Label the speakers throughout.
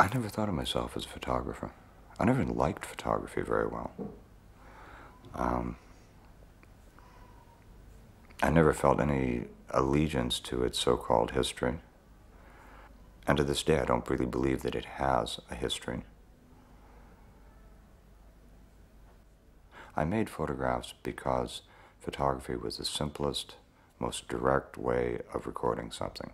Speaker 1: I never thought of myself as a photographer. I never liked photography very well. I never felt any allegiance to its so-called history. And to this day, I don't really believe that it has a history. I made photographs because photography was the simplest, most direct way of recording something.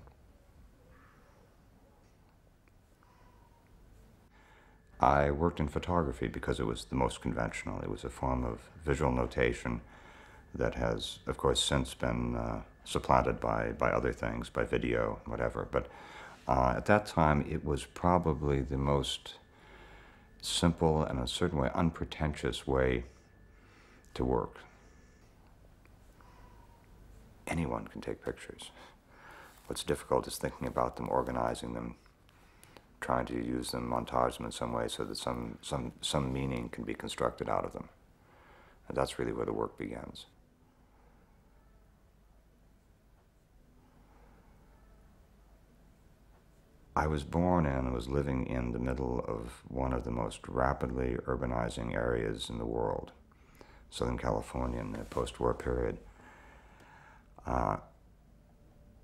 Speaker 1: I worked in photography because it was the most conventional. It was a form of visual notation that has, of course, since been supplanted by other things, by video, whatever. But at that time, it was probably the most simple and in a certain way unpretentious way to work. Anyone can take pictures. What's difficult is thinking about them, organizing them, trying to use them, montage them in some way so that some meaning can be constructed out of them. And that's really where the work begins. I was born in and was living in the middle of one of the most rapidly urbanizing areas in the world, Southern California in the post-war period.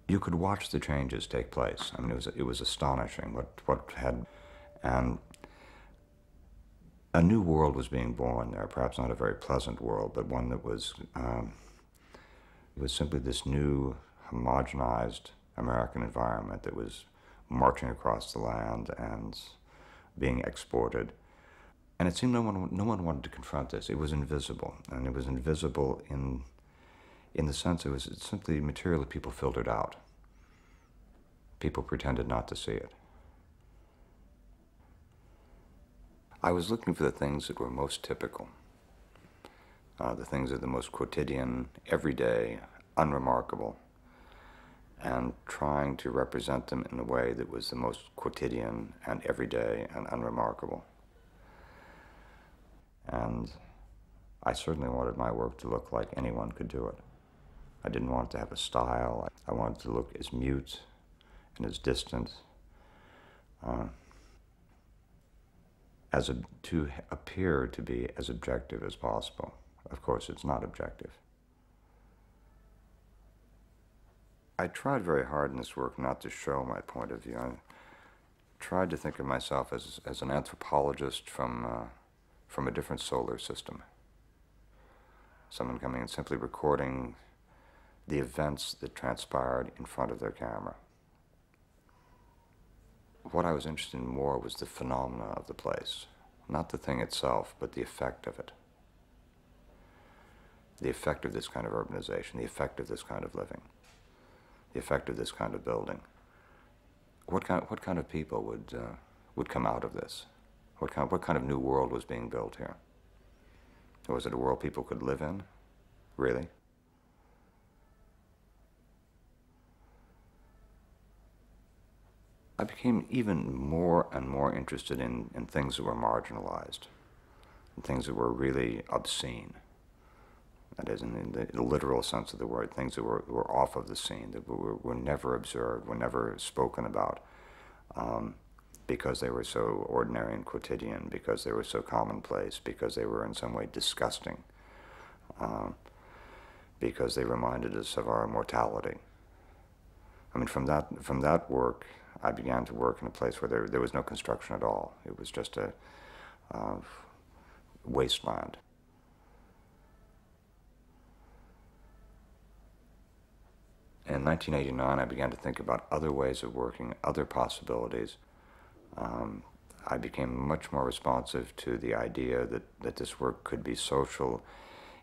Speaker 1: You could watch the changes take place. I mean, it was astonishing what had, and a new world was being born there. Perhaps not a very pleasant world, but one that was simply this new homogenized American environment that was marching across the land and being exported. And it seemed no one wanted to confront this. It was invisible, and it was invisible in the sense it was simply material that people filtered out. People pretended not to see it. I was looking for the things that were most typical, the things that are the most quotidian, everyday, unremarkable, and trying to represent them in a way that was the most quotidian and everyday and unremarkable. And I certainly wanted my work to look like anyone could do it. I didn't want it to have a style. I wanted it to look as mute and as distant, to appear to be as objective as possible. Of course, it's not objective. I tried very hard in this work not to show my point of view. I tried to think of myself as an anthropologist from a different solar system. Someone coming and simply recording the events that transpired in front of their camera. What I was interested in more was the phenomena of the place. Not the thing itself, but the effect of it. The effect of this kind of urbanization, the effect of this kind of living, the effect of this kind of building. What kind of people would come out of this? What kind of new world was being built here? Was it a world people could live in? Really? I became even more and more interested in things that were marginalized, in things that were really obscene. That is, in the literal sense of the word, things that were off of the scene, that were never observed, were never spoken about, because they were so ordinary and quotidian, because they were so commonplace, because they were in some way disgusting, because they reminded us of our mortality. I mean, from that work, I began to work in a place where there was no construction at all. It was just a wasteland. In 1989, I began to think about other ways of working, other possibilities. I became much more responsive to the idea that this work could be social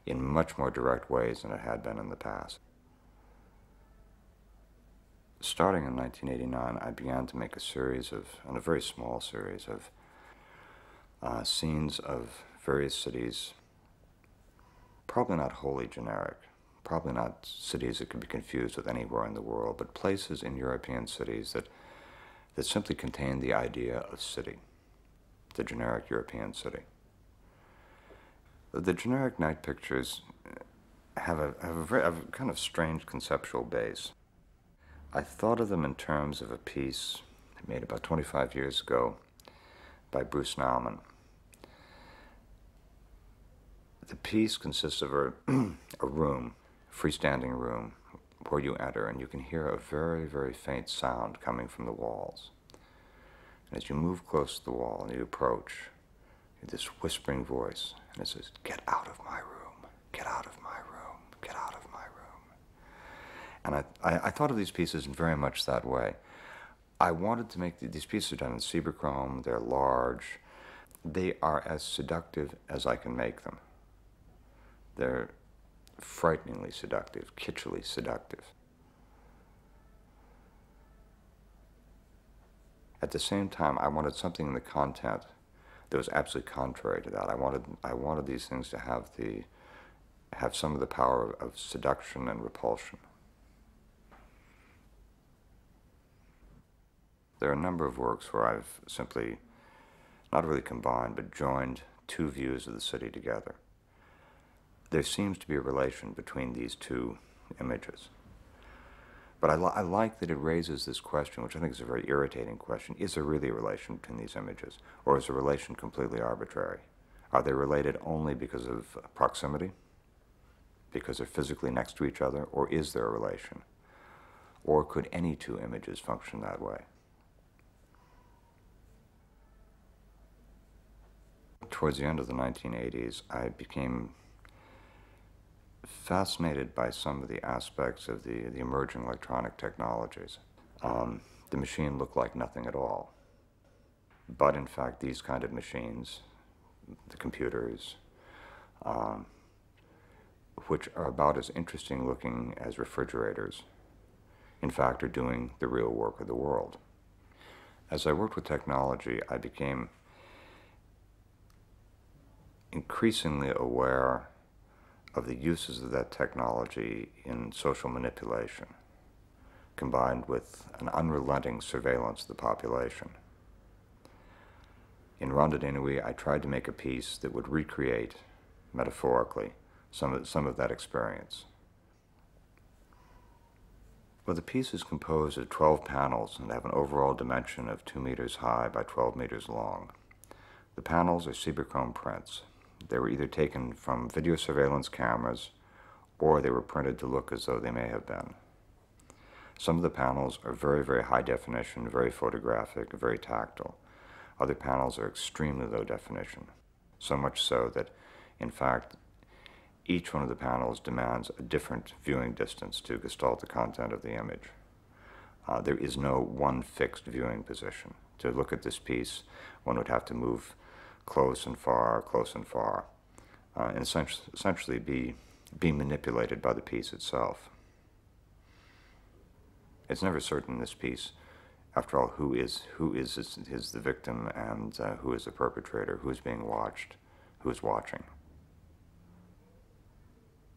Speaker 1: in much more direct ways than it had been in the past. Starting in 1989, I began to make a very small series of scenes of various cities, probably not wholly generic, probably not cities that could be confused with anywhere in the world, but places in European cities that simply contain the idea of city, the generic European city. The generic night pictures have a kind of strange conceptual base. I thought of them in terms of a piece made about 25 years ago by Bruce Nauman. The piece consists of a room, freestanding room, where you enter, and you can hear a very, very faint sound coming from the walls. And as you move close to the wall and you approach, this whispering voice, and it says, "Get out of my room, get out of my room, get out of my room." And I thought of these pieces in very much that way. I wanted to make, these pieces are done in Cibachrome, they're large, they are as seductive as I can make them. They're frighteningly seductive, kitschily seductive. At the same time, I wanted something in the content that was absolutely contrary to that. I wanted these things to have some of the power of seduction and repulsion. There are a number of works where I've simply, not really combined, but joined two views of the city together. There seems to be a relation between these two images. But I like that it raises this question, which I think is a very irritating question. Is there really a relation between these images? Or is the relation completely arbitrary? Are they related only because of proximity? Because they're physically next to each other? Or is there a relation? Or could any two images function that way? Towards the end of the 1980s, I became fascinated by some of the aspects of the emerging electronic technologies. The machine looked like nothing at all. But in fact, these kind of machines, the computers, which are about as interesting looking as refrigerators, in fact, are doing the real work of the world. As I worked with technology, I became increasingly aware of the uses of that technology in social manipulation, combined with an unrelenting surveillance of the population. In Ronde Denouille, I tried to make a piece that would recreate, metaphorically, some of that experience. Well, the piece is composed of 12 panels and have an overall dimension of 2 meters high by 12 meters long. The panels are Cibachrome prints. They were either taken from video surveillance cameras or they were printed to look as though they may have been. Some of the panels are very, very high definition, very photographic, very tactile. Other panels are extremely low definition, so much so that, in fact, each one of the panels demands a different viewing distance to gestalt the content of the image. There is no one fixed viewing position. To look at this piece, one would have to move close and far, and essentially be manipulated by the piece itself. It's never certain, this piece, after all, who is the victim and who is the perpetrator, who is being watched, who is watching.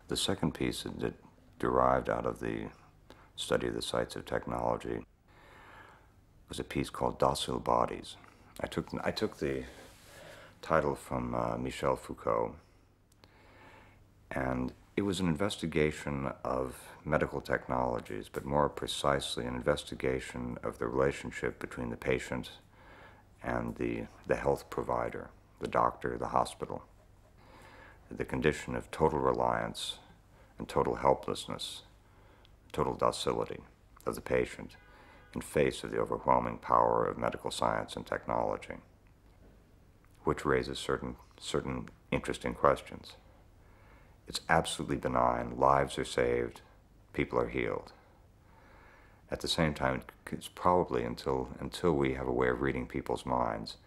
Speaker 1: The second piece that derived out of the study of the sites of technology was a piece called Docile Bodies. I took the title from Michel Foucault, and it was an investigation of medical technologies, but more precisely an investigation of the relationship between the patient and the health provider, the doctor, the hospital. The condition of total reliance and total helplessness, total docility of the patient in face of the overwhelming power of medical science and technology, which raises certain interesting questions. It's absolutely benign. Lives are saved. People are healed. At the same time, it's probably, until we have a way of reading people's minds,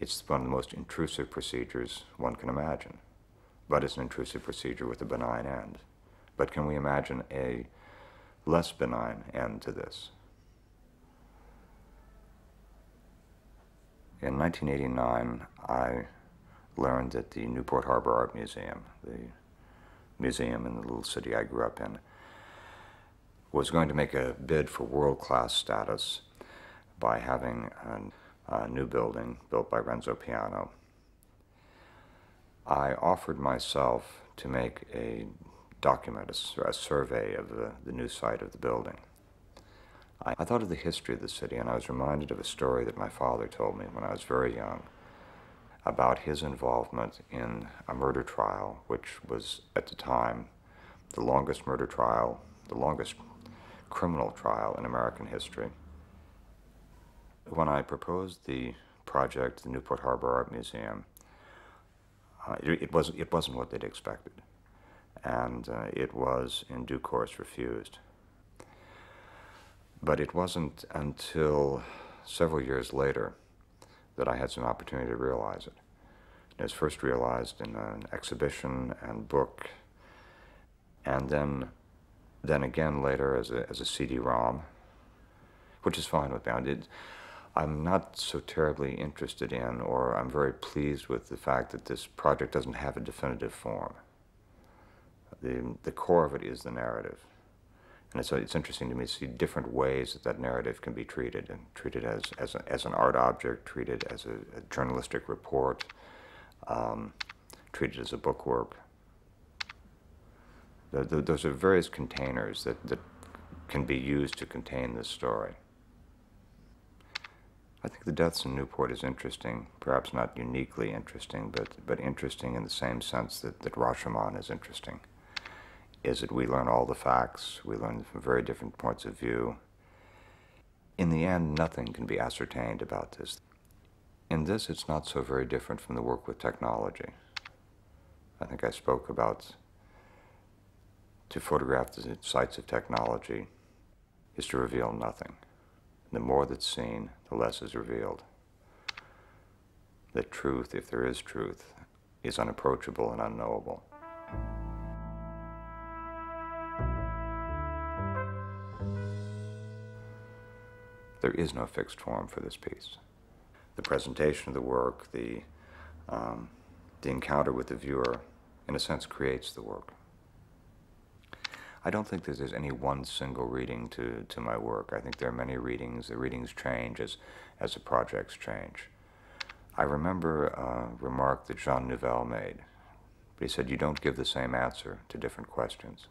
Speaker 1: it's one of the most intrusive procedures one can imagine. But it's an intrusive procedure with a benign end. But can we imagine a less benign end to this? In 1989, I learned that the Newport Harbor Art Museum, the museum in the little city I grew up in, was going to make a bid for world-class status by having a new building built by Renzo Piano. I offered myself to make a document, a survey of the new site of the building. I thought of the history of the city, and I was reminded of a story that my father told me when I was very young, about his involvement in a murder trial, which was at the time the longest murder trial, the longest criminal trial in American history. When I proposed the project, the Newport Harbor Art Museum, it wasn't what they'd expected, and it was in due course refused. But it wasn't until several years later that I had some opportunity to realize it. It was first realized in an exhibition and book, and then again later as a CD-ROM, which is fine with me. I'm not so terribly interested in, or I'm very pleased with the fact that this project doesn't have a definitive form. The core of it is the narrative. And it's interesting to me to see different ways that that narrative can be treated, and treated as an art object, treated as a journalistic report, treated as a bookwork. Those are various containers that can be used to contain this story. I think the deaths in Newport is interesting, perhaps not uniquely interesting, but interesting in the same sense that Rashomon is interesting. Is that we learn all the facts, we learn from very different points of view. In the end, nothing can be ascertained about this. In this, it's not so very different from the work with technology. I think I spoke about to photograph the sites of technology is to reveal nothing. The more that's seen, the less is revealed. The truth, if there is truth, is unapproachable and unknowable. There is no fixed form for this piece. The presentation of the work, the encounter with the viewer, in a sense, creates the work. I don't think that there's any one single reading to my work. I think there are many readings. The readings change as the projects change. I remember a remark that Jean Nouvel made. He said, "You don't give the same answer to different questions."